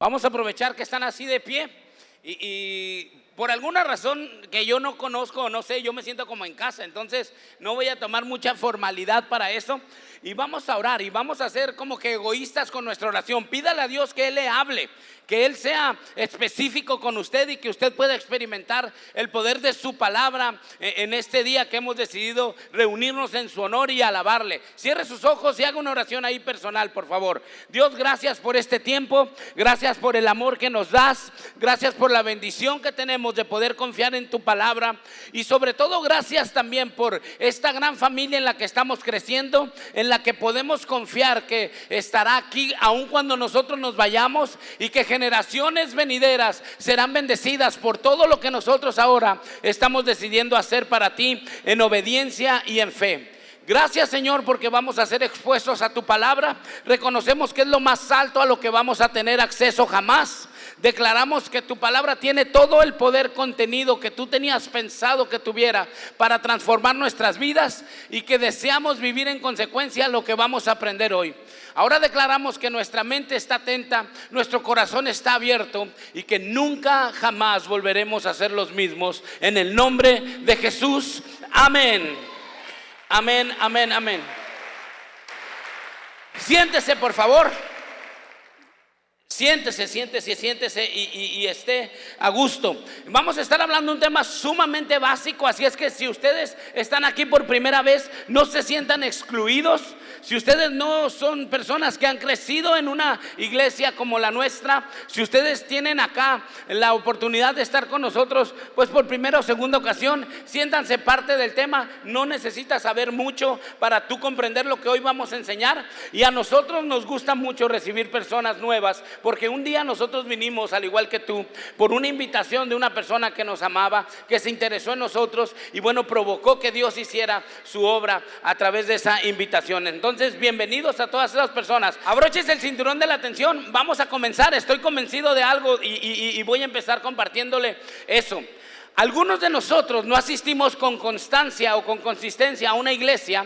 Vamos a aprovechar que están así de pie y por alguna razón que yo no conozco, no sé, yo me siento como en casa, entonces no voy a tomar mucha formalidad para eso. Y vamos a orar y vamos a ser como que egoístas con nuestra oración. Pídale a Dios que Él le hable, que Él sea específico con usted y que usted pueda experimentar el poder de su palabra en este día que hemos decidido reunirnos en su honor y alabarle. Cierre sus ojos y haga una oración ahí personal, por favor. Dios, gracias por este tiempo, gracias por el amor que nos das, gracias por la bendición que tenemos de poder confiar en tu palabra y sobre todo gracias también por esta gran familia en la que estamos creciendo, en la que podemos confiar que estará aquí aun cuando nosotros nos vayamos y que generaciones venideras serán bendecidas por todo lo que nosotros ahora estamos decidiendo hacer para ti en obediencia y en fe. Gracias, Señor, porque vamos a ser expuestos a tu palabra. Reconocemos que es lo más alto a lo que vamos a tener acceso jamás. Declaramos que tu palabra tiene todo el poder contenido que tú tenías pensado que tuviera para transformar nuestras vidas y que deseamos vivir en consecuencia lo que vamos a aprender hoy. Ahora declaramos que nuestra mente está atenta, nuestro corazón está abierto y que nunca jamás volveremos a ser los mismos. En el nombre de Jesús, amén. Amén, amén, amén. Siéntese, por favor. Siéntese y esté a gusto. Vamos a estar hablando de un tema sumamente básico, así es que si ustedes están aquí por primera vez, no se sientan excluidos. Si ustedes no son personas que han crecido en una iglesia como la nuestra, si ustedes tienen acá la oportunidad de estar con nosotros, pues por primera o segunda ocasión, siéntanse parte del tema. No necesitas saber mucho para tú comprender lo que hoy vamos a enseñar. Y a nosotros nos gusta mucho recibir personas nuevas, porque un día nosotros vinimos, al igual que tú, por una invitación de una persona que nos amaba, que se interesó en nosotros y bueno, provocó que Dios hiciera su obra a través de esa invitación. Entonces, bienvenidos a todas esas personas. Abróchese el cinturón de la atención. Vamos a comenzar. Estoy convencido de algo y voy a empezar compartiéndole eso. Algunos de nosotros no asistimos con constancia o con consistencia a una iglesia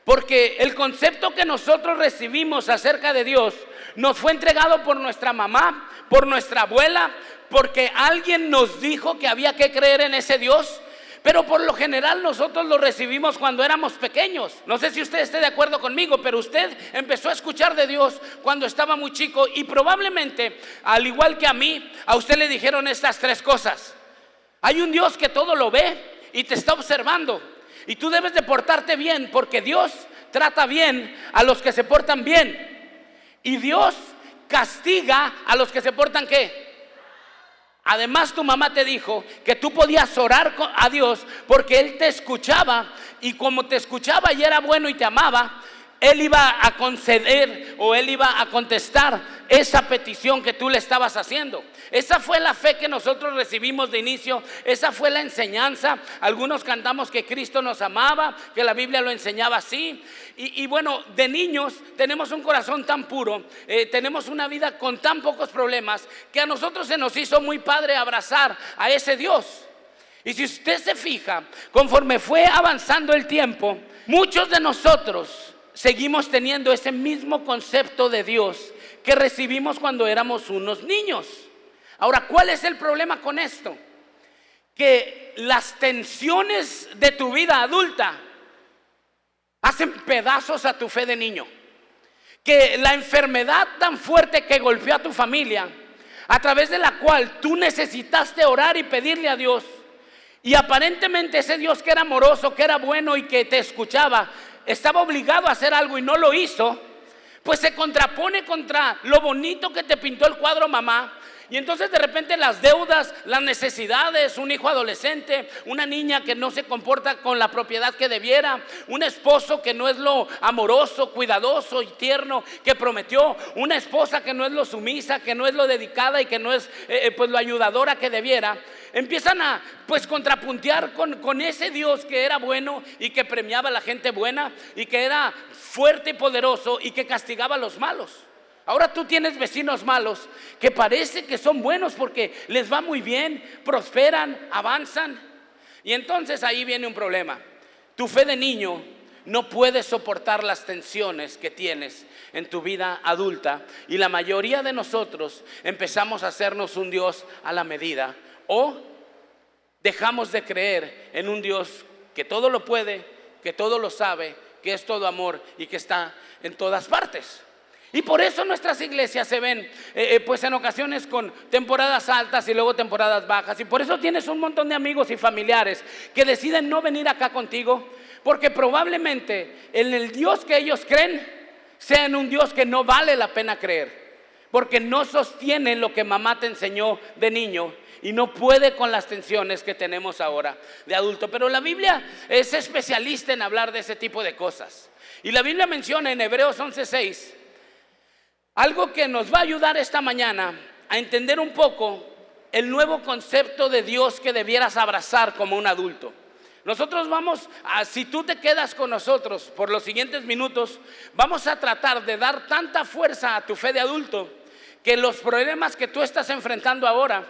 porque el concepto que nosotros recibimos acerca de Dios nos fue entregado por nuestra mamá, por nuestra abuela, porque alguien nos dijo que había que creer en ese Dios. Pero por lo general nosotros lo recibimos cuando éramos pequeños. No sé si usted esté de acuerdo conmigo, pero usted empezó a escuchar de Dios cuando estaba muy chico y probablemente, al igual que a mí, a usted le dijeron estas tres cosas. Hay un Dios que todo lo ve y te está observando y tú debes de portarte bien porque Dios trata bien a los que se portan bien y Dios castiga a los que se portan ¿qué? Además, tu mamá te dijo que tú podías orar a Dios porque Él te escuchaba y como te escuchaba y era bueno y te amaba, Él iba a conceder o Él iba a contestar esa petición que tú le estabas haciendo. Esa fue la fe que nosotros recibimos de inicio, esa fue la enseñanza. Algunos cantamos que Cristo nos amaba, que la Biblia lo enseñaba así. Y bueno, de niños tenemos un corazón tan puro, tenemos una vida con tan pocos problemas, que a nosotros se nos hizo muy padre abrazar a ese Dios. Y si usted se fija, conforme fue avanzando el tiempo, muchos de nosotros seguimos teniendo ese mismo concepto de Dios que recibimos cuando éramos unos niños. Ahora, ¿cuál es el problema con esto? Que las tensiones de tu vida adulta hacen pedazos a tu fe de niño. Que la enfermedad tan fuerte que golpeó a tu familia, a través de la cual tú necesitaste orar y pedirle a Dios, y aparentemente ese Dios que era amoroso, que era bueno y que te escuchaba, estaba obligado a hacer algo y no lo hizo, pues se contrapone contra lo bonito que te pintó el cuadro mamá. Y entonces de repente las deudas, las necesidades, un hijo adolescente, una niña que no se comporta con la propiedad que debiera, un esposo que no es lo amoroso, cuidadoso y tierno que prometió, una esposa que no es lo sumisa, que no es lo dedicada y que no es pues lo ayudadora que debiera, empiezan a pues contrapuntear con ese Dios que era bueno y que premiaba a la gente buena y que era fuerte y poderoso y que castigaba a los malos. Ahora tú tienes vecinos malos que parece que son buenos porque les va muy bien, prosperan, avanzan. Y entonces ahí viene un problema. Tu fe de niño no puedes soportar las tensiones que tienes en tu vida adulta, y la mayoría de nosotros empezamos a hacernos un Dios a la medida, o dejamos de creer en un Dios que todo lo puede, que todo lo sabe, que es todo amor y que está en todas partes. Y por eso nuestras iglesias se ven pues en ocasiones con temporadas altas y luego temporadas bajas. Y por eso tienes un montón de amigos y familiares que deciden no venir acá contigo, porque probablemente en el Dios que ellos creen sea en un Dios que no vale la pena creer, porque no sostiene lo que mamá te enseñó de niño y no puede con las tensiones que tenemos ahora de adulto. Pero la Biblia es especialista en hablar de ese tipo de cosas. Y la Biblia menciona en Hebreos 11:6 algo que nos va a ayudar esta mañana a entender un poco el nuevo concepto de Dios que debieras abrazar como un adulto. Nosotros vamos si tú te quedas con nosotros por los siguientes minutos, vamos a tratar de dar tanta fuerza a tu fe de adulto que los problemas que tú estás enfrentando ahora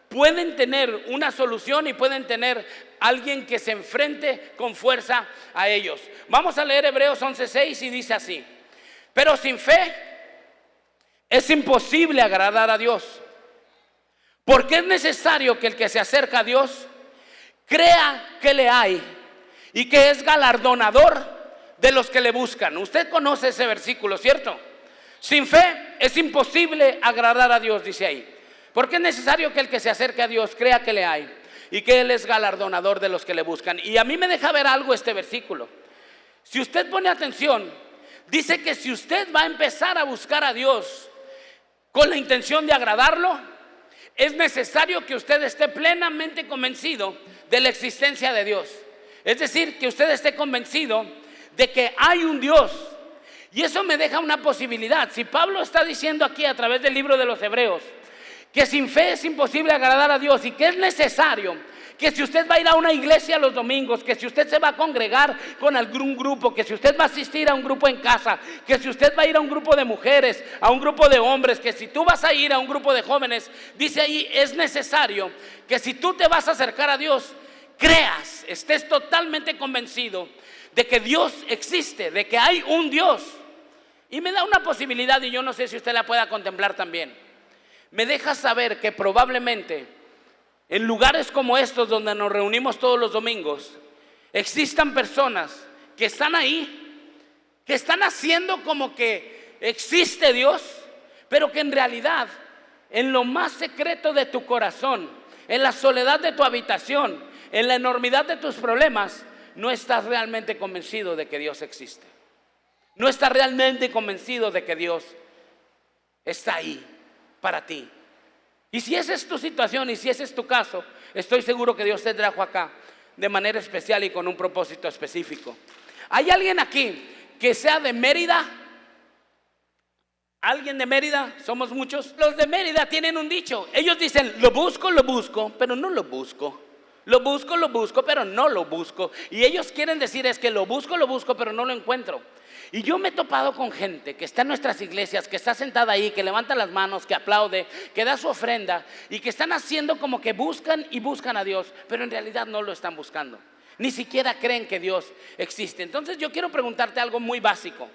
pueden tener una solución y pueden tener alguien que se enfrente con fuerza a ellos. Vamos a leer Hebreos 11:6 y dice así: pero sin fe es imposible agradar a Dios, porque es necesario que el que se acerca a Dios crea que le hay y que es galardonador de los que le buscan. Usted conoce ese versículo, ¿cierto? Sin fe es imposible agradar a Dios, dice ahí, porque es necesario que el que se acerque a Dios crea que le hay y que Él es galardonador de los que le buscan. Y a mí me deja ver algo este versículo. Si usted pone atención, dice que si usted va a empezar a buscar a Dios con la intención de agradarlo, es necesario que usted esté plenamente convencido de la existencia de Dios. Es decir, que usted esté convencido de que hay un Dios. Y eso me deja una posibilidad. Si Pablo está diciendo aquí a través del libro de los Hebreos que sin fe es imposible agradar a Dios, y que es necesario que si usted va a ir a una iglesia los domingos, que si usted se va a congregar con algún grupo, que si usted va a asistir a un grupo en casa, que si usted va a ir a un grupo de mujeres, a un grupo de hombres, que si tú vas a ir a un grupo de jóvenes, dice ahí, es necesario que si tú te vas a acercar a Dios, creas, estés totalmente convencido de que Dios existe, de que hay un Dios. Y me da una posibilidad, y yo no sé si usted la pueda contemplar también. Me deja saber que probablemente en lugares como estos donde nos reunimos todos los domingos, existan personas que están ahí, que están haciendo como que existe Dios, pero que en realidad en lo más secreto de tu corazón, en la soledad de tu habitación, en la enormidad de tus problemas, no estás realmente convencido de que Dios existe. No estás realmente convencido de que Dios está ahí para ti. Y si esa es tu situación y si ese es tu caso, estoy seguro que Dios te trajo acá de manera especial y con un propósito específico. ¿Hay alguien aquí que sea de Mérida? ¿Alguien de Mérida? Somos muchos. Los de Mérida tienen un dicho. Ellos dicen, lo busco, pero no lo busco. Lo busco, pero no lo busco. Y ellos quieren decir es que lo busco, pero no lo encuentro. Y yo me he topado con gente que está en nuestras iglesias, que está sentada ahí, que levanta las manos, que aplaude, que da su ofrenda y que están haciendo como que buscan y buscan a Dios, pero en realidad no lo están buscando. Ni siquiera creen que Dios existe. Entonces yo quiero preguntarte algo muy básico,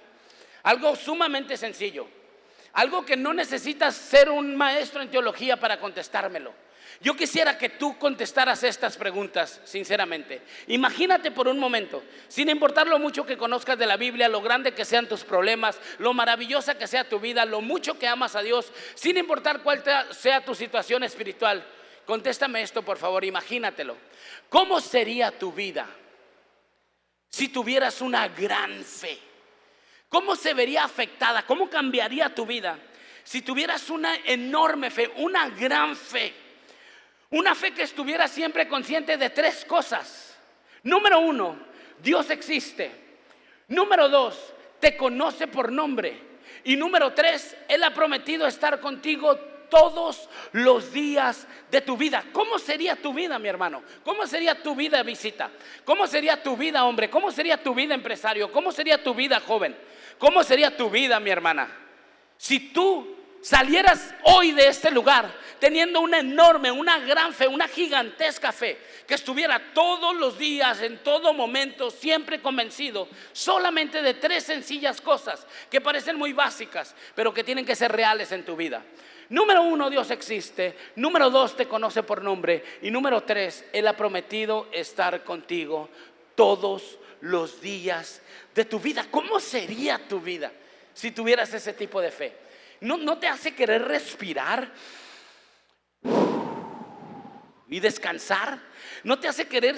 algo sumamente sencillo, algo que no necesitas ser un maestro en teología para contestármelo. Yo quisiera que tú contestaras estas preguntas sinceramente. Imagínate por un momento, sin importar lo mucho que conozcas de la Biblia, lo grande que sean tus problemas, lo maravillosa que sea tu vida, lo mucho que amas a Dios, sin importar cuál sea tu situación espiritual, contéstame esto por favor, imagínatelo. ¿Cómo sería tu vida si tuvieras una gran fe? ¿Cómo se vería afectada? ¿Cómo cambiaría tu vida si tuvieras una enorme fe, una gran fe? Una fe que estuviera siempre consciente de tres cosas. Número 1, Dios existe. Número 2, te conoce por nombre. Y número 3, Él ha prometido estar contigo todos los días de tu vida. ¿Cómo sería tu vida, mi hermano? ¿Cómo sería tu vida, visita? ¿Cómo sería tu vida, hombre? ¿Cómo sería tu vida, empresario? ¿Cómo sería tu vida, joven? ¿Cómo sería tu vida, mi hermana? Si tú salieras hoy de este lugar teniendo una enorme, una gran fe, una gigantesca fe, que estuviera todos los días, en todo momento, siempre convencido solamente de 3 sencillas cosas que parecen muy básicas, pero que tienen que ser reales en tu vida. Número 1, Dios existe. Número 2, te conoce por nombre. Y número 3, Él ha prometido estar contigo todos los días de tu vida. ¿Cómo sería tu vida si tuvieras ese tipo de fe? ¿No te hace querer respirar y descansar? ¿No te hace querer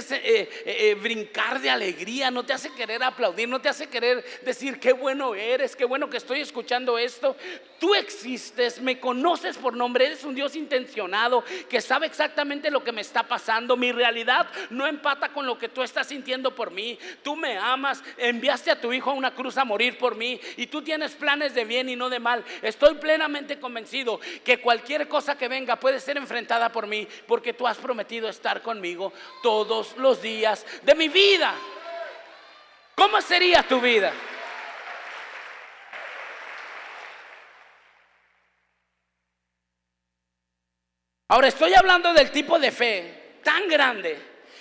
brincar de alegría? ¿No te hace querer aplaudir? ¿No te hace querer decir qué bueno eres, qué bueno que estoy escuchando esto? Tú existes, me conoces por nombre, eres un Dios intencionado que sabe exactamente lo que me está pasando. Mi realidad no empata con lo que tú estás sintiendo por mí. Tú me amas, enviaste a tu hijo a una cruz a morir por mí, y tú tienes planes de bien y no de mal. Estoy plenamente convencido que cualquier cosa que venga puede ser enfrentada por mí, porque tú has prometido estar conmigo todos los días de mi vida. ¿Cómo sería tu vida? Ahora estoy hablando del tipo de fe tan grande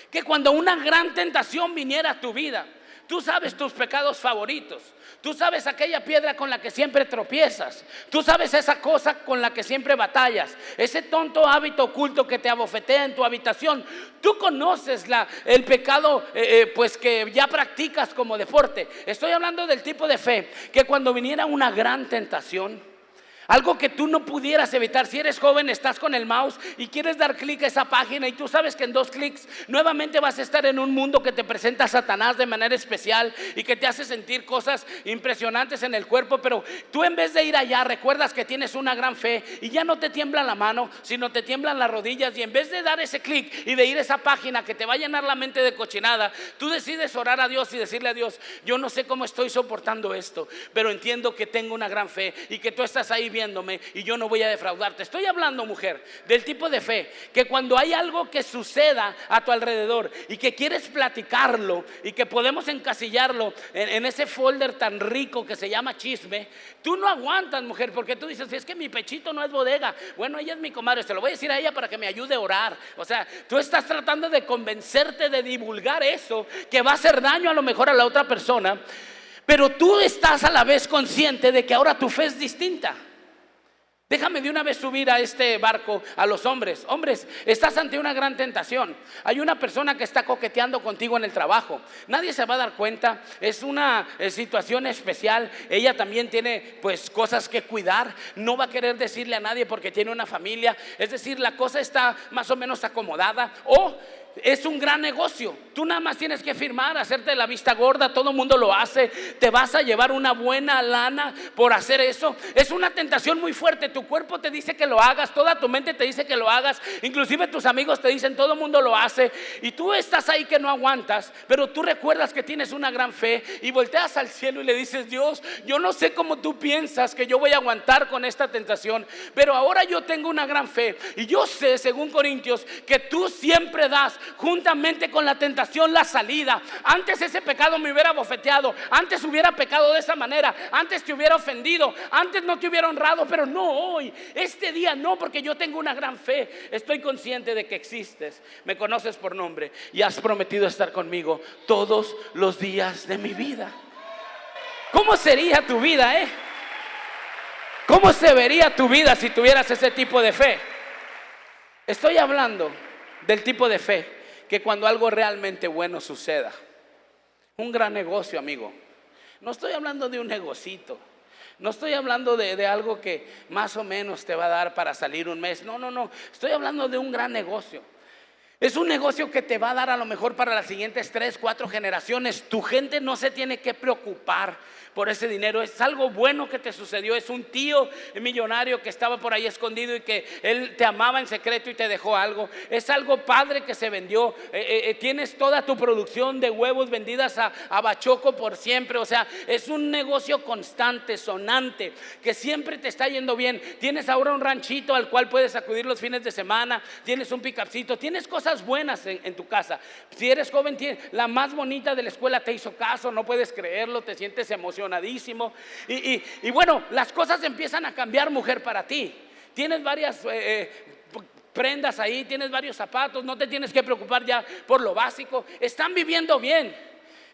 que cuando una gran tentación viniera a tu vida, tú sabes tus pecados favoritos, tú sabes aquella piedra con la que siempre tropiezas, tú sabes esa cosa con la que siempre batallas, ese tonto hábito oculto que te abofetea en tu habitación. Tú conoces el pecado pues que ya practicas como deporte. Estoy hablando del tipo de fe que cuando viniera una gran tentación, algo que tú no pudieras evitar. Si eres joven, estás con el mouse y quieres dar clic a esa página, y tú sabes que en 2 clics nuevamente vas a estar en un mundo que te presenta a Satanás de manera especial y que te hace sentir cosas impresionantes en el cuerpo. Pero tú, en vez de ir allá, recuerdas que tienes una gran fe y ya no te tiembla la mano, sino te tiemblan las rodillas. Y en vez de dar ese clic y de ir a esa página que te va a llenar la mente de cochinada, tú decides orar a Dios y decirle a Dios: yo no sé cómo estoy soportando esto, pero entiendo que tengo una gran fe y que tú estás ahí viéndome y yo no voy a defraudarte. Estoy hablando, mujer, del tipo de fe que cuando hay algo que suceda a tu alrededor y que quieres platicarlo y que podemos encasillarlo en ese folder tan rico que se llama chisme, tú no aguantas, mujer, porque tú dices: es que mi pechito no es bodega. Bueno, ella es mi comadre, se lo voy a decir a ella para que me ayude a orar. O sea, tú estás tratando de convencerte de divulgar eso que va a hacer daño a lo mejor a la otra persona, pero tú estás a la vez consciente de que ahora tu fe es distinta. Déjame de una vez subir a este barco a los hombres. Hombres, estás ante una gran tentación. Hay una persona que está coqueteando contigo en el trabajo. Nadie se va a dar cuenta. Es una situación especial. Ella también tiene pues cosas que cuidar. No va a querer decirle a nadie porque tiene una familia. Es decir, la cosa está más o menos acomodada. O es un gran negocio. Tú nada más tienes que firmar, hacerte la vista gorda. Todo el mundo lo hace. Te vas a llevar una buena lana por hacer eso. Es una tentación muy fuerte. Tu cuerpo te dice que lo hagas, toda tu mente te dice que lo hagas, inclusive tus amigos te dicen: todo el mundo lo hace. Y tú estás ahí que no aguantas, pero tú recuerdas que tienes una gran fe y volteas al cielo y le dices: Dios, yo no sé cómo tú piensas que yo voy a aguantar con esta tentación, pero ahora yo tengo una gran fe y yo sé, según Corintios, que tú siempre das juntamente con la tentación la salida. Antes ese pecado me hubiera bofeteado, antes hubiera pecado de esa manera, antes te hubiera ofendido, antes no te hubiera honrado, pero no hoy, este día no, porque yo tengo una gran fe. Estoy consciente de que existes, me conoces por nombre y has prometido estar conmigo todos los días de mi vida. ¿Cómo sería tu vida, ¿Cómo se vería tu vida si tuvieras ese tipo de fe? Estoy hablando del tipo de fe que cuando algo realmente bueno suceda, un gran negocio, amigo, no estoy hablando de un negocito, no estoy hablando de algo que más o menos te va a dar para salir un mes. No, estoy hablando de un gran negocio. Es un negocio que te va a dar a lo mejor para las siguientes 3, 4 generaciones. Tu gente no se tiene que preocupar por ese dinero. Es algo bueno que te sucedió. Es un tío millonario que estaba por ahí escondido y que él te amaba en secreto y te dejó algo. Es algo padre que se vendió. Tienes toda tu producción de huevos vendidas a Bachoco por siempre. O sea, es un negocio constante, sonante, que siempre te está yendo bien. Tienes ahora un ranchito al cual puedes acudir los fines de semana. Tienes un pickupcito. Tienes cosas cosas buenas en tu casa. Si eres joven, la más bonita de la escuela te hizo caso, no puedes creerlo, te sientes emocionadísimo. Y bueno, las cosas empiezan a cambiar, mujer, para ti. Tienes varias prendas ahí, tienes varios zapatos, no te tienes que preocupar ya por lo básico. Están viviendo bien,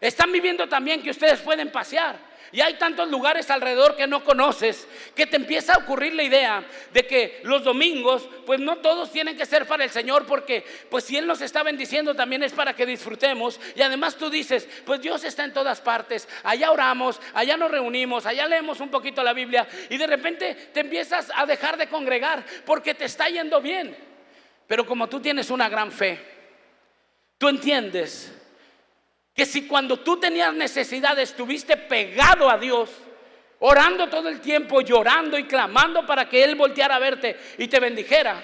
están viviendo también que ustedes pueden pasear. Y hay tantos lugares alrededor que no conoces, que te empieza a ocurrir la idea de que los domingos, pues no todos tienen que ser para el Señor, porque pues si Él nos está bendiciendo también es para que disfrutemos. Y además tú dices, pues Dios está en todas partes, allá oramos, allá nos reunimos, allá leemos un poquito la Biblia, y de repente te empiezas a dejar de congregar porque te está yendo bien. Pero como tú tienes una gran fe, tú entiendes que si cuando tú tenías necesidad estuviste pegado a Dios, orando todo el tiempo, llorando y clamando para que Él volteara a verte y te bendijera,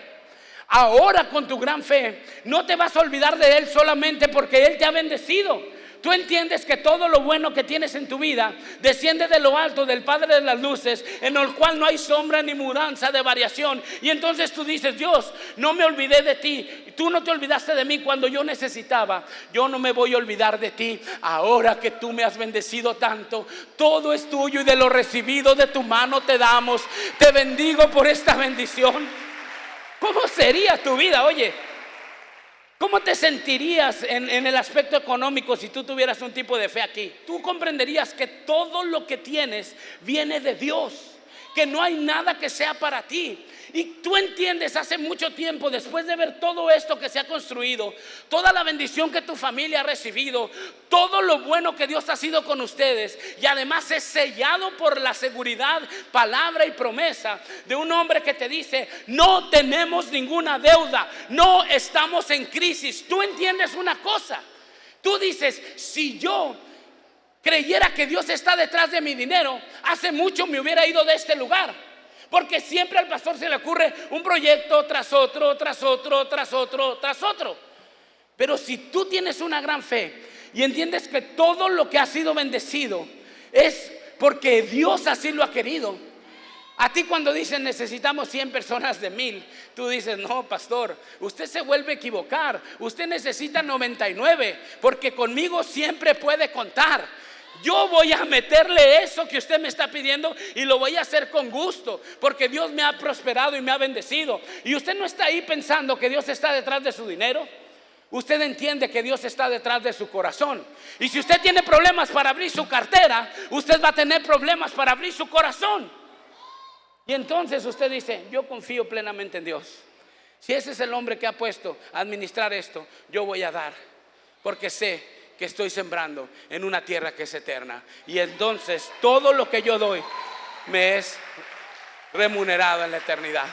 ahora con tu gran fe no te vas a olvidar de Él solamente porque Él te ha bendecido. Tú entiendes que todo lo bueno que tienes en tu vida desciende de lo alto, del Padre de las luces, en el cual no hay sombra ni mudanza de variación. Y entonces tú dices, Dios, no me olvidé de ti, tú no te olvidaste de mí cuando yo necesitaba, yo no me voy a olvidar de ti. Ahora que tú me has bendecido tanto, todo es tuyo y de lo recibido de tu mano te damos. Te bendigo por esta bendición. ¿Cómo sería tu vida? Oye, ¿cómo te sentirías en el aspecto económico si tú tuvieras un tipo de fe aquí? Tú comprenderías que todo lo que tienes viene de Dios, que no hay nada que sea para ti. Y tú entiendes hace mucho tiempo, después de ver todo esto que se ha construido, toda la bendición que tu familia ha recibido, todo lo bueno que Dios ha sido con ustedes, y además es sellado por la seguridad, palabra y promesa de un hombre que te dice, no tenemos ninguna deuda, no estamos en crisis. Tú entiendes una cosa, tú dices, si yo creyera que Dios está detrás de mi dinero, hace mucho me hubiera ido de este lugar. Porque siempre al pastor se le ocurre un proyecto tras otro, tras otro, tras otro, tras otro. Pero si tú tienes una gran fe y entiendes que todo lo que ha sido bendecido es porque Dios así lo ha querido. A ti cuando dicen necesitamos 100 personas de 1000, tú dices, no, pastor, usted se vuelve a equivocar. Usted necesita 99, porque conmigo siempre puede contar. Yo voy a meterle eso que usted me está pidiendo y lo voy a hacer con gusto, porque Dios me ha prosperado y me ha bendecido. Y usted no está ahí pensando que Dios está detrás de su dinero. Usted entiende que Dios está detrás de su corazón. Y si usted tiene problemas para abrir su cartera, usted va a tener problemas para abrir su corazón. Y entonces usted dice, yo confío plenamente en Dios. Si ese es el hombre que ha puesto a administrar esto, yo voy a dar, porque sé que estoy sembrando en una tierra que es eterna. Y entonces todo lo que yo doy me es remunerado en la eternidad.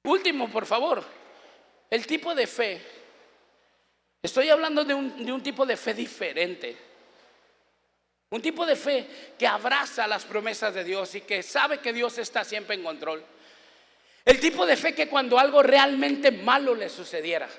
Último, por favor, el tipo de fe. Estoy hablando de un tipo de fe diferente. Un tipo de fe que abraza las promesas de Dios y que sabe que Dios está siempre en control. El tipo de fe que cuando algo realmente malo le sucediera.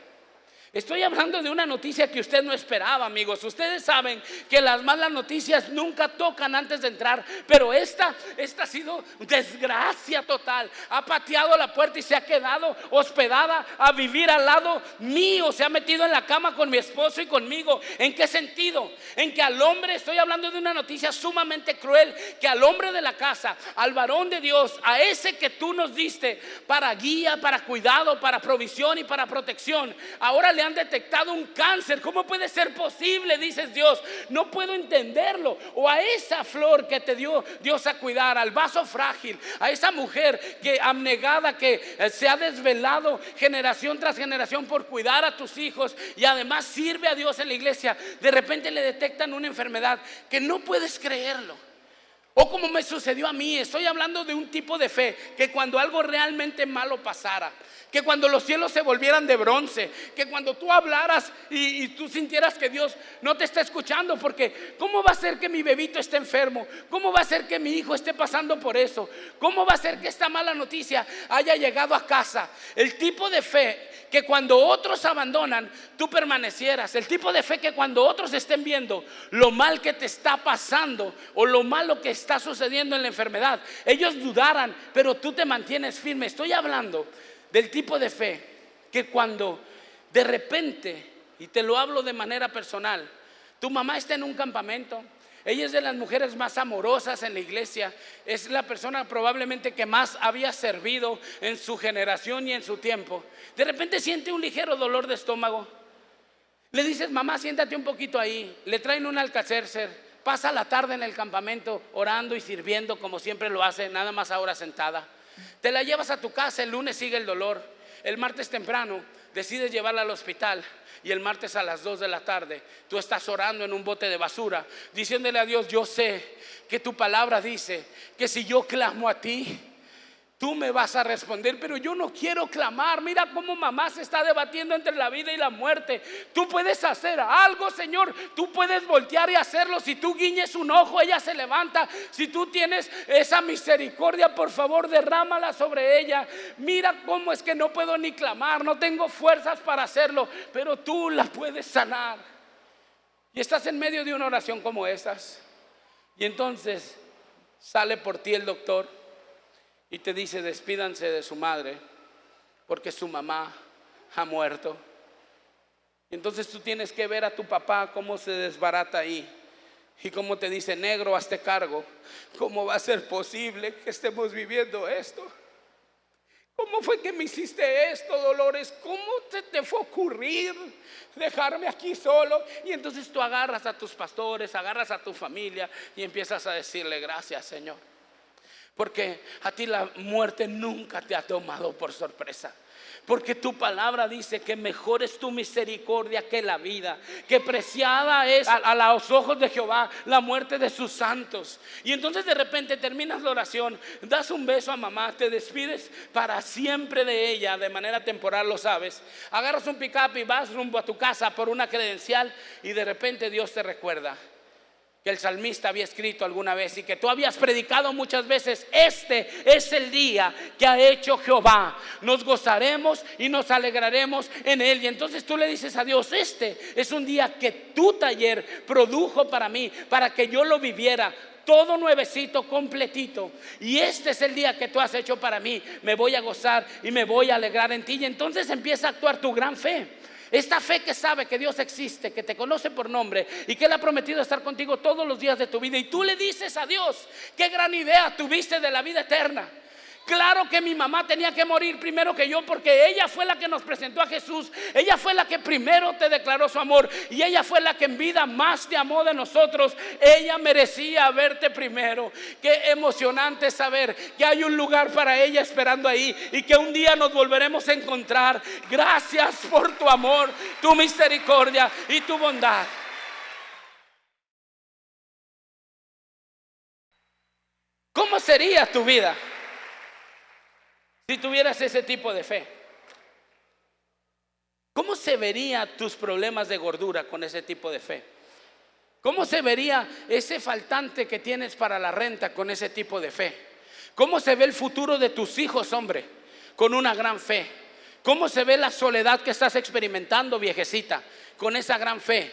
Estoy hablando de una noticia que usted no esperaba, amigos. Ustedes saben que las malas noticias nunca tocan antes de entrar, pero esta ha sido desgracia total. Ha pateado la puerta y se ha quedado hospedada a vivir al lado mío. Se ha metido en la cama con mi esposo y conmigo. ¿En qué sentido? En que al hombre, estoy hablando de una noticia sumamente cruel, que al hombre de la casa, al varón de Dios, a ese que tú nos diste para guía, para cuidado, para provisión y para protección, ahora le han detectado un cáncer. ¿Cómo puede ser posible? Dices, Dios, no puedo entenderlo. O a esa flor que te dio Dios a cuidar, al vaso frágil, a esa mujer que abnegada, que se ha desvelado generación tras generación por cuidar a tus hijos y además sirve a Dios en la iglesia, de repente le detectan una enfermedad que no puedes creerlo. O como me sucedió a mí. Estoy hablando de un tipo de fe que cuando algo realmente malo pasara, que cuando los cielos se volvieran de bronce, que cuando tú hablaras y tú sintieras que Dios no te está escuchando, porque ¿cómo va a ser que mi bebito esté enfermo? ¿Cómo va a ser que mi hijo esté pasando por eso? ¿Cómo va a ser que esta mala noticia haya llegado a casa? El tipo de fe que cuando otros abandonan, tú permanecieras. El tipo de fe que cuando otros estén viendo lo mal que te está pasando o lo malo que está sucediendo en la enfermedad, ellos dudaran, pero tú te mantienes firme. Estoy hablando del tipo de fe que cuando de repente, y te lo hablo de manera personal, tu mamá está en un campamento. Ella es de las mujeres más amorosas en la iglesia. Es la persona probablemente que más había servido en su generación y en su tiempo. De repente siente un ligero dolor de estómago. Le dices: mamá, siéntate un poquito ahí. Le traen un Alka-Seltzer. Pasa la tarde en el campamento orando y sirviendo como siempre lo hace, nada más ahora sentada. Te la llevas a tu casa. El lunes sigue el dolor. El martes temprano decides llevarla al hospital. Y el martes a las 2 de la tarde tú estás orando en un bote de basura, diciéndole a Dios: yo sé que tu palabra dice que si yo clamo a ti, tú me vas a responder, pero yo no quiero clamar. Mira cómo mamá se está debatiendo entre la vida y la muerte. Tú puedes hacer algo, Señor. Tú puedes voltear y hacerlo. Si tú guiñes un ojo, ella se levanta. Si tú tienes esa misericordia, por favor, derrámala sobre ella. Mira cómo es que no puedo ni clamar, no tengo fuerzas para hacerlo, pero tú la puedes sanar. Y estás en medio de una oración como esas, y entonces sale por ti el doctor y te dice: despídanse de su madre porque su mamá ha muerto. Entonces tú tienes que ver a tu papá cómo se desbarata ahí y cómo te dice: negro, hazte cargo. ¿Cómo va a ser posible que estemos viviendo esto? ¿Cómo fue que me hiciste esto, Dolores? ¿Cómo te fue a ocurrir dejarme aquí solo? Y entonces tú agarras a tus pastores, agarras a tu familia y empiezas a decirle: gracias, Señor, porque a ti la muerte nunca te ha tomado por sorpresa. Porque tu palabra dice que mejor es tu misericordia que la vida, que preciada es a los ojos de Jehová la muerte de sus santos. Y entonces de repente terminas la oración, das un beso a mamá, te despides para siempre de ella, de manera temporal, lo sabes. Agarras un pick-up y vas rumbo a tu casa por una credencial, y de repente Dios te recuerda que el salmista había escrito alguna vez y que tú habías predicado muchas veces: este es el día que ha hecho Jehová, nos gozaremos y nos alegraremos en él. Y entonces tú le dices a Dios: este es un día que tu taller produjo para mí, para que yo lo viviera todo nuevecito, completito, y este es el día que tú has hecho para mí. Me voy a gozar y me voy a alegrar en ti. Y entonces empieza a actuar tu gran fe. Esta fe que sabe que Dios existe, que te conoce por nombre y que Él ha prometido estar contigo todos los días de tu vida. Y tú le dices a Dios: qué gran idea tuviste de la vida eterna. Claro que mi mamá tenía que morir primero que yo, porque ella fue la que nos presentó a Jesús. Ella fue la que primero te declaró su amor, y ella fue la que en vida más te amó de nosotros. Ella merecía verte primero. Qué emocionante saber que hay un lugar para ella esperando ahí, y que un día nos volveremos a encontrar. Gracias por tu amor, tu misericordia y tu bondad. ¿Cómo sería tu vida si tuvieras ese tipo de fe? ¿Cómo se verían tus problemas de gordura con ese tipo de fe? ¿Cómo se vería ese faltante que tienes para la renta con ese tipo de fe? ¿Cómo se ve el futuro de tus hijos, hombre, con una gran fe? ¿Cómo se ve la soledad que estás experimentando, viejecita, con esa gran fe?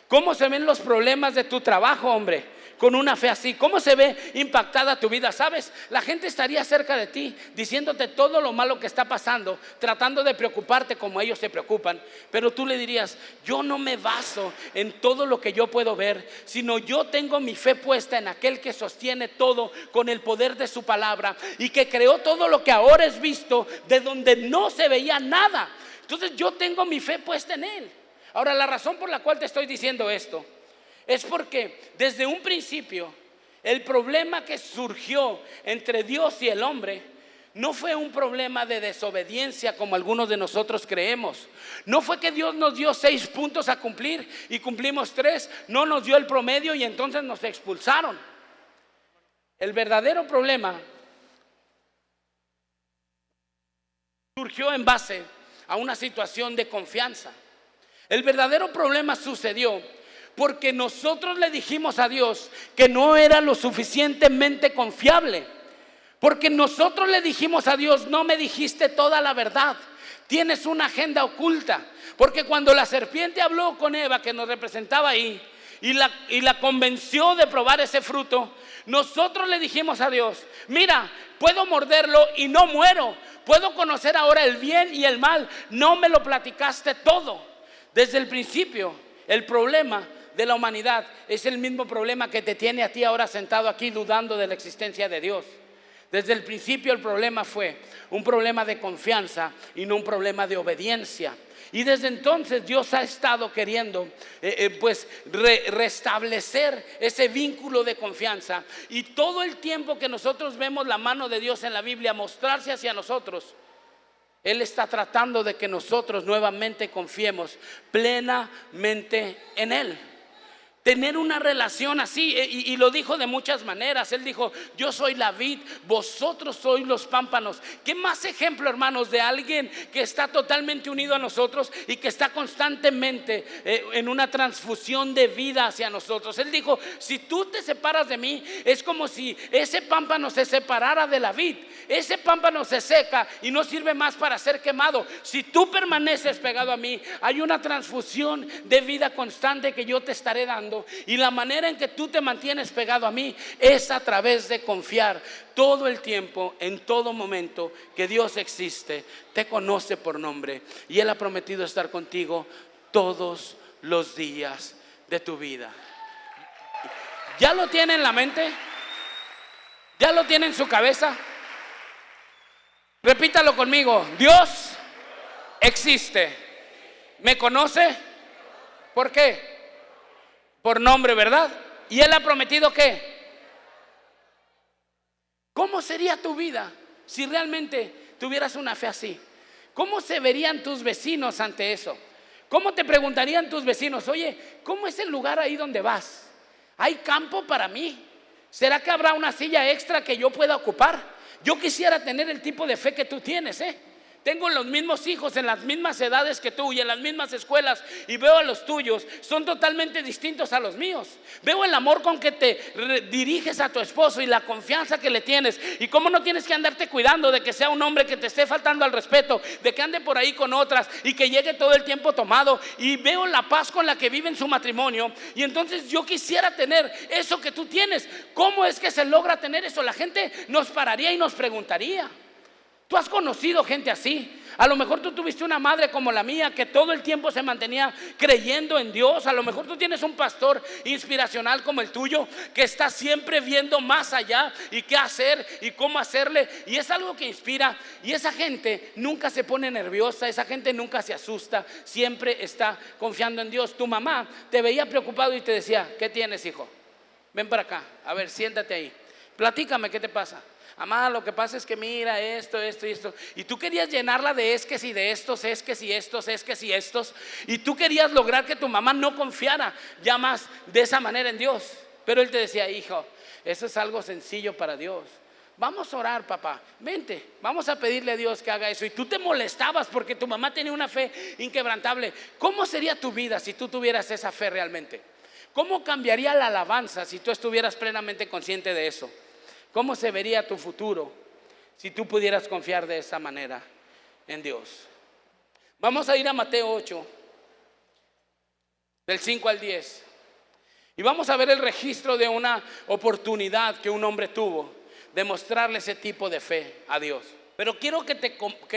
¿Cómo se ven los problemas de tu trabajo, hombre, con una fe así? ¿Cómo se ve impactada tu vida? ¿Sabes? La gente estaría cerca de ti diciéndote todo lo malo que está pasando, tratando de preocuparte como ellos se preocupan. Pero tú le dirías: yo no me baso en todo lo que yo puedo ver, sino yo tengo mi fe puesta en aquel que sostiene todo con el poder de su palabra, y que creó todo lo que ahora es visto de donde no se veía nada. Entonces yo tengo mi fe puesta en Él. Ahora, la razón por la cual te estoy diciendo esto es porque desde un principio el problema que surgió entre Dios y el hombre no fue un problema de desobediencia como algunos de nosotros creemos. No fue que Dios nos dio 6 puntos a cumplir y cumplimos 3, no nos dio el promedio y entonces nos expulsaron. El verdadero problema surgió en base a una situación de confianza. El verdadero problema sucedió porque nosotros le dijimos a Dios que no era lo suficientemente confiable. Porque nosotros le dijimos a Dios: no me dijiste toda la verdad. tienes una agenda oculta. Porque cuando la serpiente habló con Eva, que nos representaba ahí, y la convenció de probar ese fruto, nosotros le dijimos a Dios: mira, puedo morderlo y no muero, puedo conocer ahora el bien y el mal. No me lo platicaste todo. Desde el principio, el problema de la humanidad es el mismo problema que te tiene a ti ahora sentado aquí dudando de la existencia de Dios. Desde el principio el problema fue un problema de confianza y no un problema de obediencia. Y desde entonces Dios ha estado queriendo restablecer ese vínculo de confianza. Y todo el tiempo que nosotros vemos la mano de Dios en la Biblia mostrarse hacia nosotros, Él está tratando de que nosotros nuevamente confiemos plenamente en Él. Tener una relación así, y lo dijo de muchas maneras. Él dijo: yo soy la vid, vosotros sois los pámpanos. ¿Qué más ejemplo, hermanos, de alguien que está totalmente unido a nosotros y que está constantemente en una transfusión de vida hacia nosotros? Él dijo: si tú te separas de mí, es como si ese pámpano se separara de la vid. Ese pámpano se seca y no sirve más para ser quemado. Si tú permaneces pegado a mí, hay una transfusión de vida constante que yo te estaré dando. Y la manera en que tú te mantienes pegado a mí es a través de confiar todo el tiempo, en todo momento, que Dios existe, te conoce por nombre y Él ha prometido estar contigo todos los días de tu vida. ¿Ya lo tiene en la mente? ¿Ya lo tiene en su cabeza? Repítalo conmigo: Dios existe, me conoce. ¿Por qué? Por nombre, ¿verdad? ¿Y Él ha prometido qué? ¿Cómo sería tu vida si realmente tuvieras una fe así? ¿Cómo se verían tus vecinos ante eso? ¿Cómo te preguntarían tus vecinos: oye, ¿cómo es el lugar ahí donde vas? ¿Hay campo para mí? ¿Será que habrá una silla extra que yo pueda ocupar? Yo quisiera tener el tipo de fe que tú tienes, Tengo los mismos hijos en las mismas edades que tú y en las mismas escuelas, y veo a los tuyos, son totalmente distintos a los míos. Veo el amor con que te diriges a tu esposo y la confianza que le tienes, y cómo no tienes que andarte cuidando de que sea un hombre que te esté faltando al respeto, de que ande por ahí con otras y que llegue todo el tiempo tomado. Y veo la paz con la que viven su matrimonio, y entonces yo quisiera tener eso que tú tienes. ¿Cómo es que se logra tener eso? La gente nos pararía y nos preguntaría. Tú has conocido gente así. A lo mejor tú tuviste una madre como la mía que todo el tiempo se mantenía creyendo en Dios. A lo mejor tú tienes un pastor inspiracional como el tuyo que está siempre viendo más allá y qué hacer y cómo hacerle, y es algo que inspira. Y esa gente nunca se pone nerviosa, esa gente nunca se asusta, siempre está confiando en Dios. Tu mamá te veía preocupado y te decía: ¿qué tienes, hijo? Ven para acá, a ver, siéntate ahí, platícame, ¿qué te pasa? Mamá, lo que pasa es que mira esto y esto. Y tú querías llenarla de es que si de estos, es que si estos, es que si estos. Y tú querías lograr que tu mamá no confiara ya más de esa manera en Dios. Pero Él te decía: hijo, eso es algo sencillo para Dios. Vamos a orar, papá, vente, vamos a pedirle a Dios que haga eso. Y tú te molestabas porque tu mamá tenía una fe inquebrantable. ¿Cómo sería tu vida si tú tuvieras esa fe realmente? ¿Cómo cambiaría la alabanza si tú estuvieras plenamente consciente de eso? ¿Cómo se vería tu futuro si tú pudieras confiar de esa manera en Dios? Vamos a ir a Mateo 8, del 5 al 10. Y vamos a ver el registro de una oportunidad que un hombre tuvo de mostrarle ese tipo de fe a Dios. Pero quiero que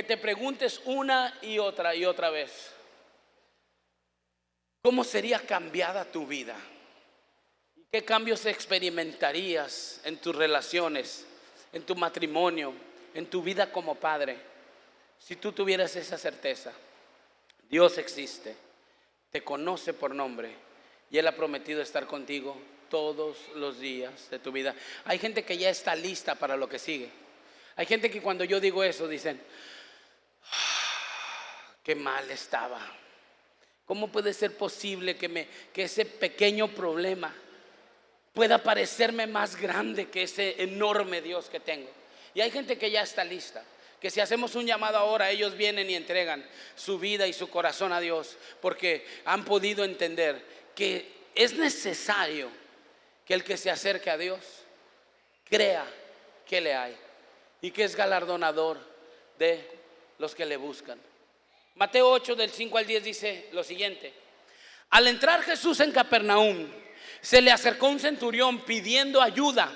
te preguntes una y otra vez: ¿cómo sería cambiada tu vida? ¿Qué cambios experimentarías en tus relaciones, en tu matrimonio, en tu vida como padre, si tú tuvieras esa certeza? Dios existe, te conoce por nombre y Él ha prometido estar contigo todos los días de tu vida. Hay gente que ya está lista para lo que sigue. Hay gente que cuando yo digo eso dicen: qué mal estaba. ¿Cómo puede ser posible que ese pequeño problema pueda parecerme más grande que ese enorme Dios que tengo? Y hay gente que ya está lista, que si hacemos un llamado ahora, ellos vienen y entregan su vida y su corazón a Dios, porque han podido entender que es necesario que el que se acerque a Dios crea que le hay y que es galardonador de los que le buscan. Mateo 8 del 5 al 10 dice lo siguiente: al entrar Jesús en Capernaum, se le acercó un centurión pidiendo ayuda.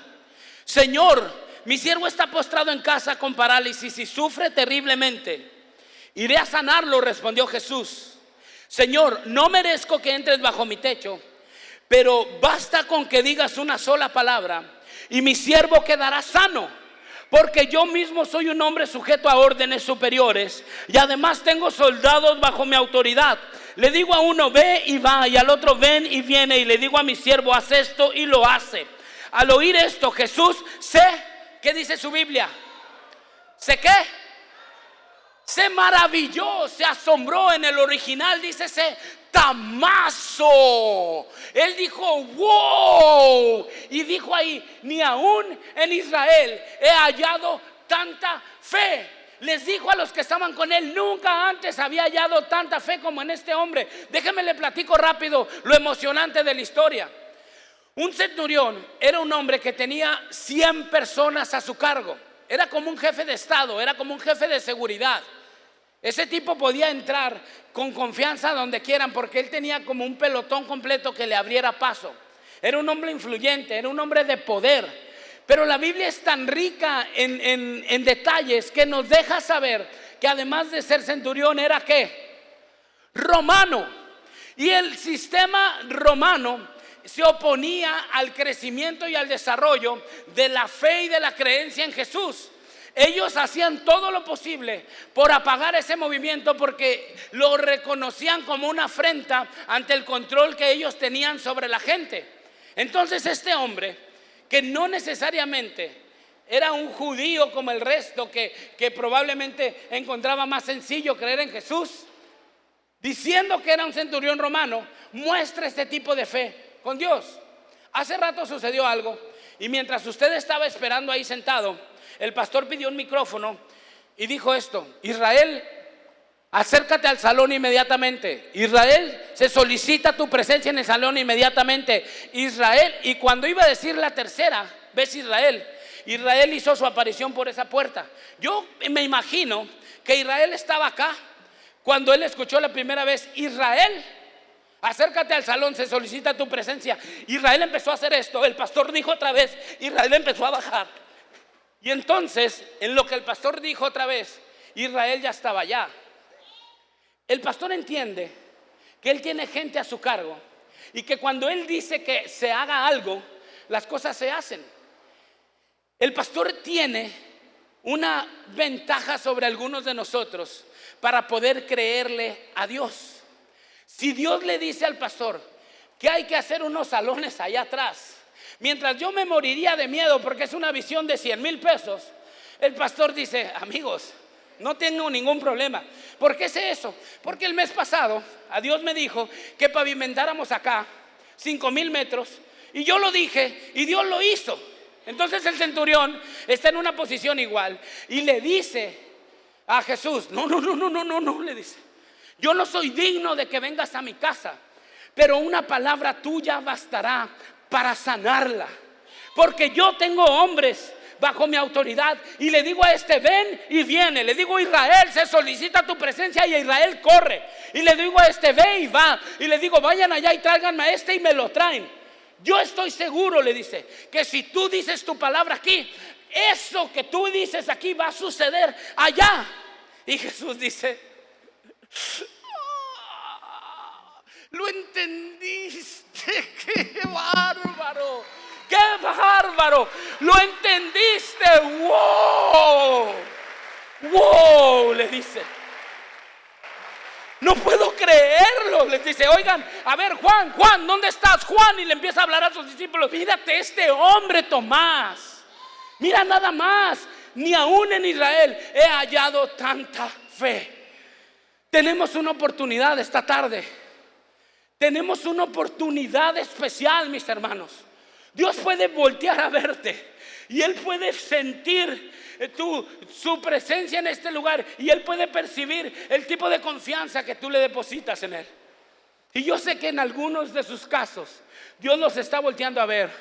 Señor, mi siervo está postrado en casa con parálisis y sufre terriblemente. Iré a sanarlo, respondió Jesús. Señor, no merezco que entres bajo mi techo, pero basta con que digas una sola palabra y mi siervo quedará sano, porque yo mismo soy un hombre sujeto a órdenes superiores y además tengo soldados bajo mi autoridad. Le digo a uno, ve y va, y al otro, ven y viene, y le digo a mi siervo, haz esto, y lo hace. Al oír esto, Jesús ¿qué dice su Biblia? Se maravilló, se asombró. En el original dice tamazo. Él dijo wow, y dijo ahí, ni aún en Israel he hallado tanta fe. Les dijo a los que estaban con él, nunca antes había hallado tanta fe como en este hombre. Déjenme le platico rápido lo emocionante de la historia. Un centurión era un hombre que tenía 100 personas a su cargo. Era como un jefe de estado, era como un jefe de seguridad. Ese tipo podía entrar con confianza donde quieran, porque él tenía como un pelotón completo que le abriera paso. Era un hombre influyente, era un hombre de poder. Pero la Biblia es tan rica en detalles que nos deja saber que además de ser centurión era romano. Y el sistema romano se oponía al crecimiento y al desarrollo de la fe y de la creencia en Jesús. Ellos hacían todo lo posible por apagar ese movimiento, porque lo reconocían como una afrenta ante el control que ellos tenían sobre la gente. Entonces este hombre, que no necesariamente era un judío como el resto, que probablemente encontraba más sencillo creer en Jesús, diciendo que era un centurión romano, muestra este tipo de fe con Dios. Hace rato sucedió algo, y mientras usted estaba esperando ahí sentado, el pastor pidió un micrófono y dijo esto: Israel, acércate al salón inmediatamente. Israel, se solicita tu presencia en el salón inmediatamente. Israel, y cuando iba a decir la tercera vez Israel hizo su aparición por esa puerta. Yo me imagino que Israel estaba acá cuando él escuchó la primera vez: Israel, acércate al salón, se solicita tu presencia. Israel empezó a hacer esto, el pastor dijo otra vez, Israel empezó a bajar. Y entonces, en lo que el pastor dijo otra vez, Israel ya estaba allá. El pastor entiende que él tiene gente a su cargo y que cuando él dice que se haga algo, las cosas se hacen. El pastor tiene una ventaja sobre algunos de nosotros para poder creerle a Dios. Si Dios le dice al pastor que hay que hacer unos salones allá atrás, mientras yo me moriría de miedo porque es una visión de 100,000 pesos, el pastor dice: amigos, no tengo ningún problema. ¿Por qué sé eso? Porque el mes pasado a Dios me dijo que pavimentáramos acá 5,000 metros, y yo lo dije y Dios lo hizo. Entonces el centurión está en una posición igual y le dice a Jesús: no, le dice, yo no soy digno de que vengas a mi casa, pero una palabra tuya bastará para sanarla, porque yo tengo hombres bajo mi autoridad. Y le digo a este: ven y viene. Le digo: Israel, se solicita tu presencia, y Israel corre. Y le digo a este: ve y va. Y le digo: vayan allá y tráiganme a este, y me lo traen. Yo estoy seguro, le dice, que si tú dices tu palabra aquí, eso que tú dices aquí va a suceder allá. Y Jesús dice: lo entendiste, qué bárbaro, qué bárbaro, lo entendiste, wow, le dice. No puedo creerlo, les dice: oigan, a ver, Juan, ¿dónde estás, Juan? Y le empieza a hablar a sus discípulos: mírate este hombre, Tomás, mira nada más, ni aún en Israel he hallado tanta fe. Tenemos una oportunidad esta tarde. Tenemos una oportunidad especial, mis hermanos. Dios puede voltear a verte y Él puede sentir su presencia en este lugar, y Él puede percibir el tipo de confianza que tú le depositas en Él. Y yo sé que en algunos de sus casos Dios los está volteando a ver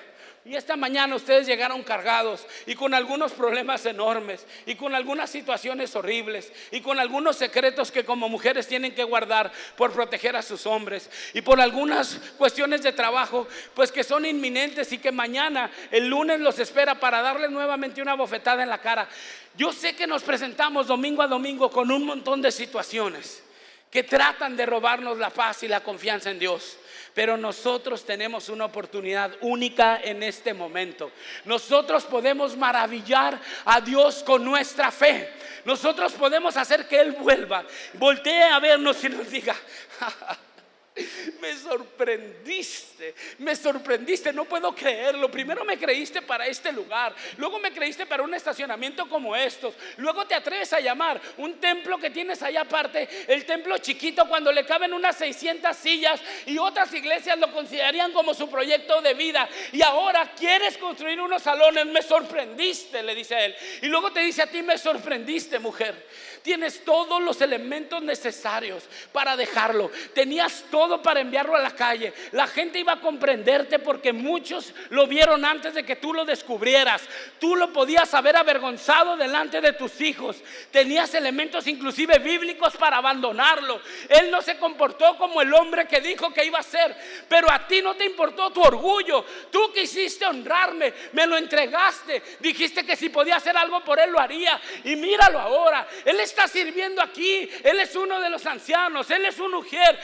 Y esta mañana ustedes llegaron cargados y con algunos problemas enormes y con algunas situaciones horribles y con algunos secretos que como mujeres tienen que guardar por proteger a sus hombres y por algunas cuestiones de trabajo pues que son inminentes y que mañana, el lunes, los espera para darles nuevamente una bofetada en la cara. Yo sé que nos presentamos domingo a domingo con un montón de situaciones que tratan de robarnos la paz y la confianza en Dios. Pero nosotros tenemos una oportunidad única en este momento. Nosotros podemos maravillar a Dios con nuestra fe. Nosotros podemos hacer que Él vuelva, voltee a vernos y nos diga: me sorprendiste, no puedo creerlo. Primero me creíste para este lugar, luego me creíste para un estacionamiento como estos, luego te atreves a llamar un templo que tienes allá aparte, el templo chiquito, cuando le caben unas 600 sillas y otras iglesias lo considerarían como su proyecto de vida, y ahora quieres construir unos salones. Me sorprendiste, le dice a él. Y luego te dice a ti: me sorprendiste, mujer. Tienes todos los elementos necesarios para dejarlo. Tenías todo para enviarlo a la calle. La gente iba a comprenderte porque muchos lo vieron antes de que tú lo descubrieras. Tú lo podías haber avergonzado delante de tus hijos. Tenías elementos inclusive bíblicos para abandonarlo. Él no se comportó como el hombre que dijo que iba a ser, pero a ti no te importó tu orgullo. Tú quisiste honrarme, me lo entregaste, dijiste que si podía hacer algo por él lo haría, y míralo ahora. Él está sirviendo aquí. Él es uno de los ancianos, él es un mujer,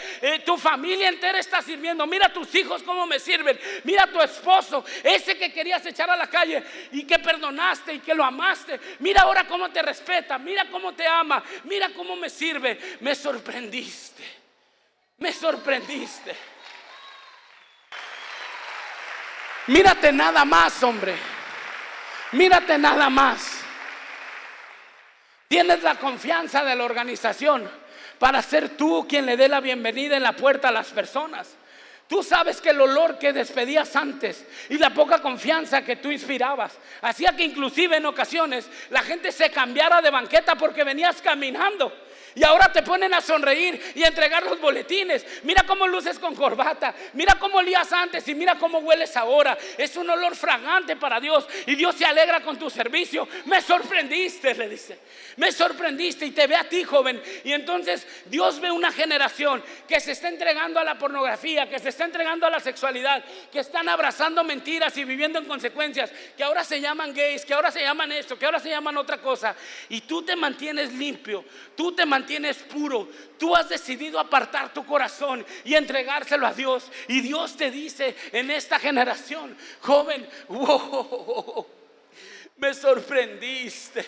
tu familia entera está sirviendo. Mira tus hijos cómo me sirven. Mira tu esposo, ese que querías echar a la calle y que perdonaste y que lo amaste. Mira ahora cómo te respeta, mira cómo te ama, mira cómo me sirve. Me sorprendiste, me sorprendiste. Mírate nada más, hombre, mírate nada más. Tienes la confianza de la organización para ser tú quien le dé la bienvenida en la puerta a las personas. Tú sabes que el olor que despedías antes y la poca confianza que tú inspirabas hacía que inclusive en ocasiones la gente se cambiara de banqueta porque venías caminando. Y ahora te ponen a sonreír y a entregar los boletines. Mira cómo luces con corbata, mira cómo olías antes y mira cómo hueles ahora. Es un olor fragante para Dios y Dios se alegra con tu servicio. Me sorprendiste, le dice. Me sorprendiste, y te ve a ti, joven. Y entonces Dios ve una generación que se está entregando a la pornografía, que se está entregando a la sexualidad, que están abrazando mentiras y viviendo en consecuencias, que ahora se llaman gays, que ahora se llaman esto, que ahora se llaman otra cosa. Y tú te mantienes limpio, tú te mantienes puro. Tú has decidido apartar tu corazón y entregárselo a Dios. Y Dios te dice en esta generación: joven, wow, me sorprendiste,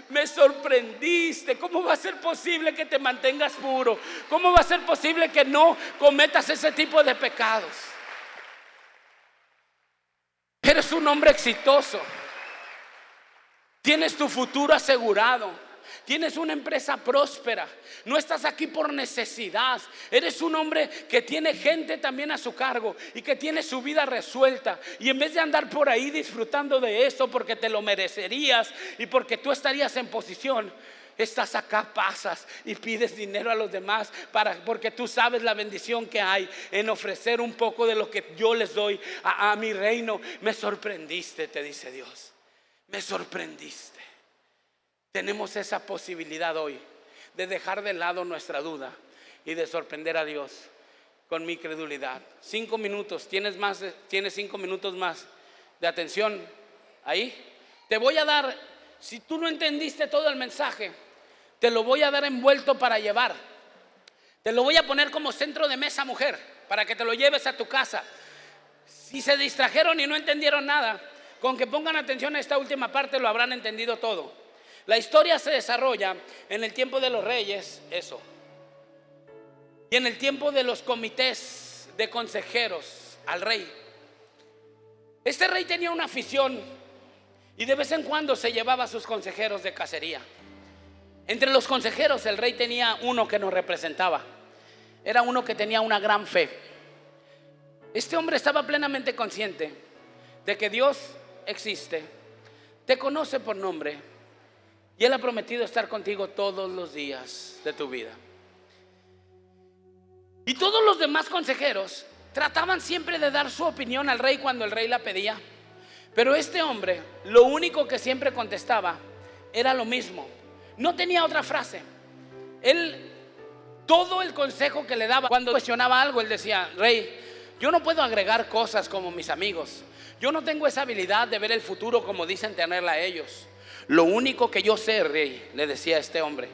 me sorprendiste. ¿Cómo va a ser posible que te mantengas puro? ¿Cómo va a ser posible que no cometas ese tipo de pecados? Eres un hombre exitoso, tienes tu futuro asegurado, tienes una empresa próspera, no estás aquí por necesidad. Eres un hombre que tiene gente también a su cargo y que tiene su vida resuelta. Y en vez de andar por ahí disfrutando de eso porque te lo merecerías y porque tú estarías en posición, estás acá, pasas y pides dinero a los demás porque tú sabes la bendición que hay en ofrecer un poco de lo que yo les doy a mi reino. Me sorprendiste, te dice Dios. Me sorprendiste. Tenemos esa posibilidad hoy de dejar de lado nuestra duda y de sorprender a Dios con mi credulidad. 5 minutos, tienes 5 minutos más de atención ahí. Te voy a dar, si tú no entendiste todo el mensaje, te lo voy a dar envuelto para llevar. Te lo voy a poner como centro de mesa, mujer, para que te lo lleves a tu casa. Si se distrajeron y no entendieron nada, con que pongan atención a esta última parte lo habrán entendido todo. La historia se desarrolla en el tiempo de los reyes, eso, y en el tiempo de los comités de consejeros al rey. Este rey tenía una afición y de vez en cuando se llevaba a sus consejeros de cacería. Entre los consejeros el rey tenía uno que nos representaba. Era uno que tenía una gran fe. Este hombre estaba plenamente consciente de que Dios existe, te conoce por nombre y Él ha prometido estar contigo todos los días de tu vida. Y todos los demás consejeros trataban siempre de dar su opinión al rey cuando el rey la pedía, Pero este hombre, lo único que siempre contestaba era lo mismo. No tenía otra frase. Él, todo el consejo que le daba, cuando cuestionaba algo, él decía: rey, yo no puedo agregar cosas como mis amigos. Yo no tengo esa habilidad de ver el futuro como dicen tenerla ellos. Lo único que yo sé, rey, le decía a este hombre,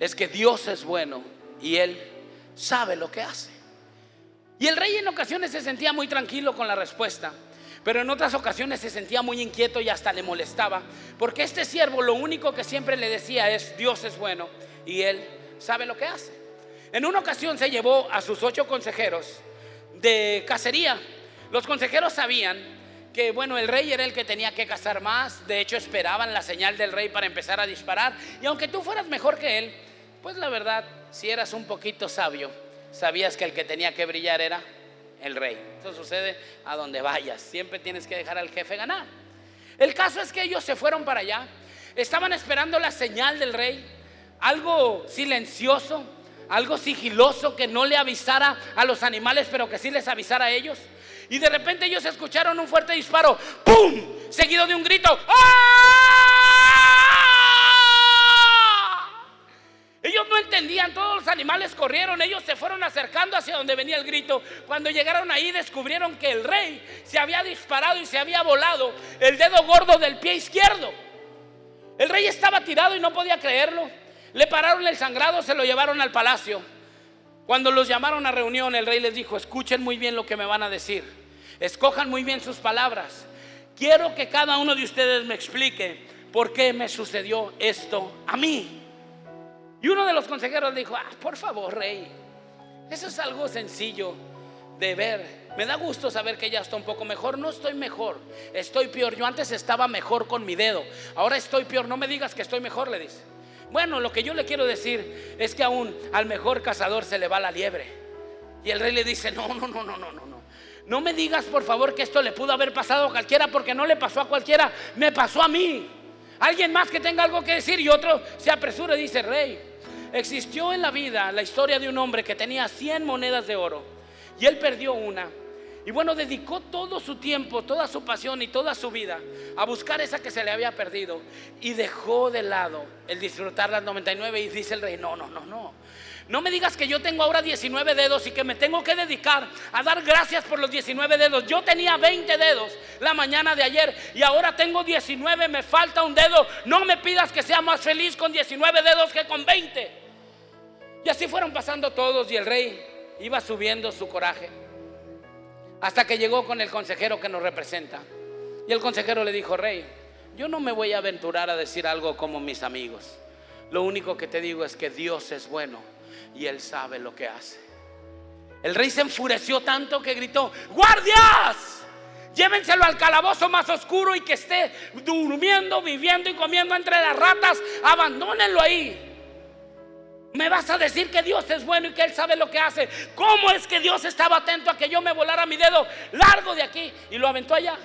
es que Dios es bueno y Él sabe lo que hace. Y el rey en ocasiones se sentía muy tranquilo con la respuesta, pero en otras ocasiones se sentía muy inquieto y hasta le molestaba, porque este siervo lo único que siempre le decía es: Dios es bueno y Él sabe lo que hace. En una ocasión se llevó a sus 8 consejeros de cacería. Los consejeros sabían que, bueno, el rey era el que tenía que cazar más. De hecho, esperaban la señal del rey para empezar a disparar. Y aunque tú fueras mejor que él, pues la verdad, si eras un poquito sabio, sabías que el que tenía que brillar era el rey. Eso sucede a donde vayas. Siempre tienes que dejar al jefe ganar. El caso es que ellos se fueron para allá. Estaban esperando la señal del rey. Algo silencioso, algo sigiloso, que no le avisara a los animales, pero que sí les avisara a ellos. Y de repente ellos escucharon un fuerte disparo, ¡pum!, seguido de un grito, ¡ah! Ellos no entendían, todos los animales corrieron, ellos se fueron acercando hacia donde venía el grito. Cuando llegaron ahí, descubrieron que el rey se había disparado y se había volado el dedo gordo del pie izquierdo. El rey estaba tirado y no podía creerlo. Le pararon el sangrado, se lo llevaron al palacio. Cuando los llamaron a reunión, el rey les dijo: escuchen muy bien lo que me van a decir, escojan muy bien sus palabras. Quiero que cada uno de ustedes me explique por qué me sucedió esto a mí. Y uno de los consejeros dijo: por favor, rey, eso es algo sencillo de ver. Me da gusto saber que ya está un poco mejor. No estoy mejor, estoy peor. Yo antes estaba mejor con mi dedo, ahora estoy peor. No me digas que estoy mejor, le dice. Bueno, lo que yo le quiero decir es que aún al mejor cazador se le va la liebre. Y el rey le dice: no me digas por favor que esto le pudo haber pasado a cualquiera, porque no le pasó a cualquiera, me pasó a mí. Alguien más que tenga algo que decir. Y otro se apresura y dice: rey, existió en la vida la historia de un hombre que tenía 100 monedas de oro y él perdió una. Y bueno, dedicó todo su tiempo, toda su pasión y toda su vida a buscar esa que se le había perdido, y dejó de lado el disfrutar las 99. Y dice el rey: no me digas que yo tengo ahora 19 dedos y que me tengo que dedicar a dar gracias por los 19 dedos. Yo tenía 20 dedos la mañana de ayer y ahora tengo 19, me falta un dedo. No me pidas que sea más feliz con 19 dedos que con 20. Y así fueron pasando todos, y el rey iba subiendo su coraje, hasta que llegó con el consejero que nos representa. Y el consejero le dijo: rey, yo no me voy a aventurar a decir algo como mis amigos. Lo único que te digo es que Dios es bueno y Él sabe lo que hace. El rey se enfureció tanto que gritó: ¡guardias! Llévenselo al calabozo más oscuro y que esté durmiendo, viviendo y comiendo entre las ratas. Abandónenlo ahí. ¿Me vas a decir que Dios es bueno y que Él sabe lo que hace? ¿Cómo es que Dios estaba atento a que yo me volara mi dedo largo de aquí? Y lo aventó allá.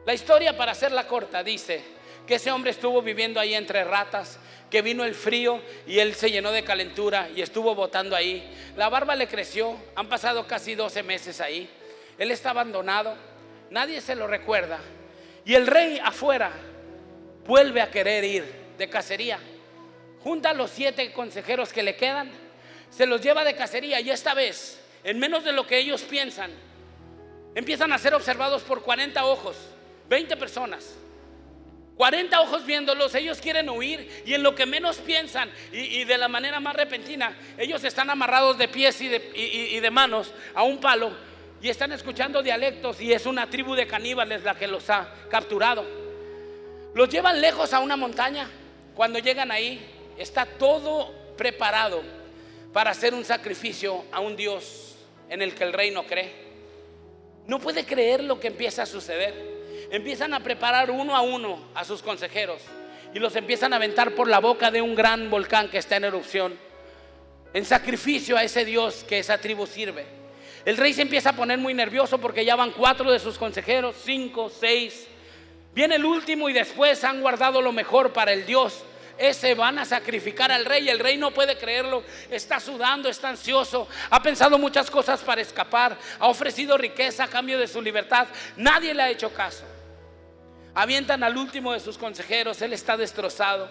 La historia, para hacerla corta, dice que ese hombre estuvo viviendo ahí entre ratas, que vino el frío y él se llenó de calentura y estuvo botando ahí. La barba le creció, han pasado casi 12 meses ahí. Él está abandonado, nadie se lo recuerda. Y el rey afuera vuelve a querer ir de cacería. Junta a los 7 consejeros que le quedan, se los lleva de cacería, y esta vez, en menos de lo que ellos piensan, empiezan a ser observados por 40 ojos, 20 personas, 40 ojos viéndolos. Ellos quieren huir, y en lo que menos piensan y de la manera más repentina, ellos están amarrados de pies y de manos a un palo, y están escuchando dialectos, y es una tribu de caníbales la que los ha capturado. Los llevan lejos a una montaña. Cuando llegan ahí, está todo preparado para hacer un sacrificio a un Dios en el que el rey no cree. No puede creer lo que empieza a suceder. Empiezan a preparar uno a uno a sus consejeros y los empiezan a aventar por la boca de un gran volcán que está en erupción, en sacrificio a ese Dios que esa tribu sirve. El rey se empieza a poner muy nervioso porque ya van 4 de sus consejeros, 5, 6. Viene el último y después han guardado lo mejor para el Dios. Ese van a sacrificar al rey. El rey no puede creerlo, está sudando, está ansioso, ha pensado muchas cosas para escapar, ha ofrecido riqueza a cambio de su libertad. Nadie le ha hecho caso. avientan al último de sus consejeros, él está destrozado,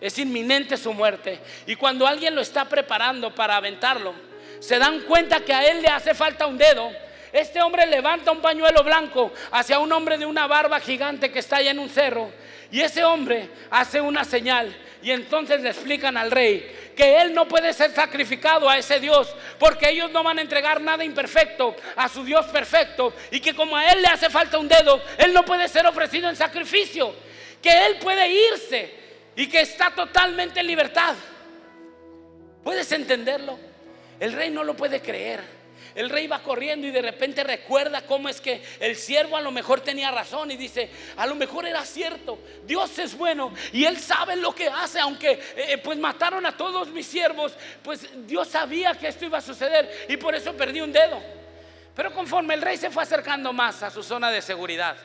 es inminente su muerte. Y cuando alguien lo está preparando para aventarlo, se dan cuenta que a él le hace falta un dedo. Este hombre levanta un pañuelo blanco hacia un hombre de una barba gigante que está allá en un cerro, y ese hombre hace una señal. Y entonces le explican al rey que él no puede ser sacrificado a ese Dios, porque ellos no van a entregar nada imperfecto a su Dios perfecto, y que como a él le hace falta un dedo, él no puede ser ofrecido en sacrificio, que él puede irse y que está totalmente en libertad. ¿Puedes entenderlo? El rey no lo puede creer. El rey va corriendo y de repente recuerda cómo es que el siervo a lo mejor tenía razón, y dice: a lo mejor era cierto, Dios es bueno y Él sabe lo que hace. Aunque pues mataron a todos mis siervos, pues Dios sabía que esto iba a suceder y por eso perdí un dedo. Pero conforme el rey se fue acercando más a su zona de seguridad,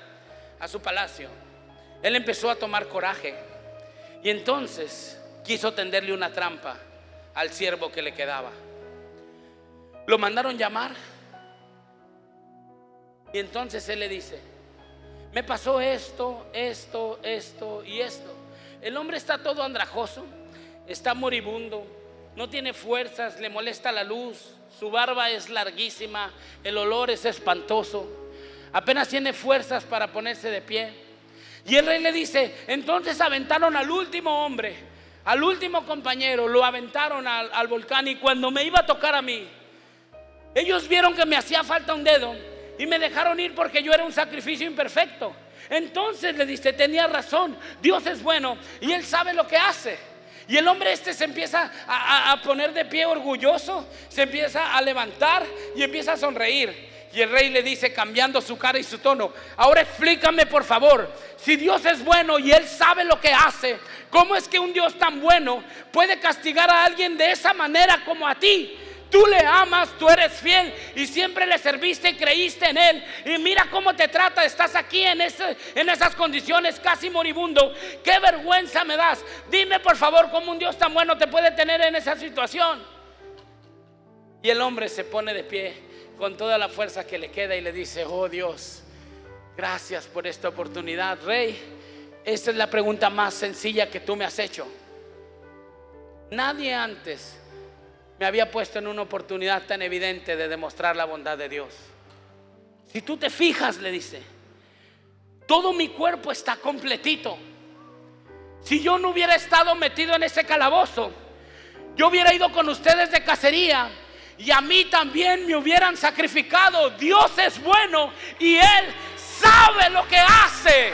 a su palacio, él empezó a tomar coraje, y entonces quiso tenderle una trampa al siervo que le quedaba. Lo mandaron llamar, y entonces él le dice: me pasó esto, esto, esto y esto. El hombre está todo andrajoso, está moribundo, no tiene fuerzas, le molesta la luz, su barba es larguísima, el olor es espantoso, apenas tiene fuerzas para ponerse de pie. Y el rey le dice: entonces aventaron al último hombre, al último compañero, lo aventaron al volcán, y cuando me iba a tocar a mí, ellos vieron que me hacía falta un dedo y me dejaron ir porque yo era un sacrificio imperfecto. Entonces le dice: tenía razón, Dios es bueno y Él sabe lo que hace. Y el hombre se empieza a poner de pie orgulloso, se empieza a levantar y empieza a sonreír. Y el rey le dice, cambiando su cara y su tono: ahora explícame por favor, si Dios es bueno y Él sabe lo que hace, ¿cómo es que un Dios tan bueno puede castigar a alguien de esa manera como a ti? Tú le amas, tú eres fiel y siempre le serviste y creíste en Él, y mira cómo te trata. Estás aquí en esas condiciones, casi moribundo. Qué vergüenza me das. Dime por favor cómo un Dios tan bueno te puede tener en esa situación. Y el hombre se pone de pie con toda la fuerza que le queda y le dice: oh Dios, gracias por esta oportunidad. Rey, esta es la pregunta más sencilla que tú me has hecho. Nadie antes me había puesto en una oportunidad tan evidente de demostrar la bondad de Dios. Si tú te fijas, le dice, todo mi cuerpo está completito. Si yo no hubiera estado metido en ese calabozo, yo hubiera ido con ustedes de cacería y a mí también me hubieran sacrificado. Dios es bueno y Él sabe lo que hace.